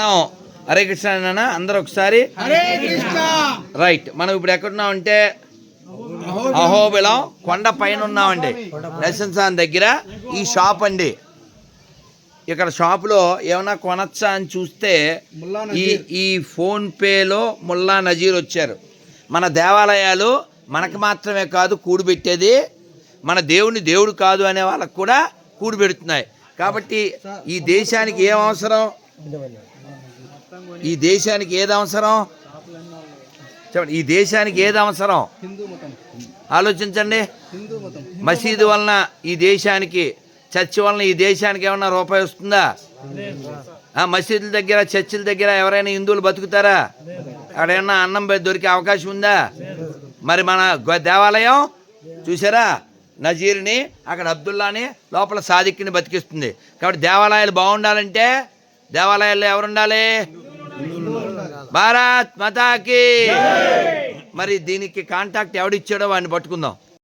మనం హరే కృష్ణ అన్న అందరూ ఒకసారి రైట్. మనం ఇప్పుడు ఎక్కడున్నాం అంటే అహోబిలం కొండ పైన ఉన్నామండి, నరసింహస్వామి దగ్గర. ఈ షాప్ అండి, ఇక్కడ షాపులో ఏమైనా కొనచ్చా అని చూస్తే ఈ ఫోన్పేలో ముల్లా నజీర్ వచ్చారు. మన దేవాలయాలు మనకు మాత్రమే కాదు కూడిపెట్టేది, మన దేవుని దేవుడు కాదు అనే వాళ్ళకు కూడా కూడిపెడుతున్నాయి. కాబట్టి ఈ దేశానికి ఏం అవసరం, ఈ దేశానికి ఏది అవసరం చెప్పండి, ఈ దేశానికి ఏది అవసరం ఆలోచించండి. మసీదు వలన ఈ దేశానికి, చర్చి వలన ఈ దేశానికి ఏమన్నా రూపాయి వస్తుందా? మసీదుల దగ్గర చర్చిల దగ్గర ఎవరైనా హిందువులు బతుకుతారా? అక్కడ ఏమన్నా అన్నం దొరికే అవకాశం ఉందా? మరి మన దేవాలయం చూసారా, నజీర్ని అక్కడ అబ్దుల్లాని లోపల సాదిక్ని బతికిస్తుంది. కాబట్టి దేవాలయాలు బాగుండాలంటే దేవాలయాల్లో ఎవరుండాలి? భారత్ మాతాకి. మరి దీనికి కాంటాక్ట్ ఎవడిచ్చాడో వాడిని పట్టుకుందాం.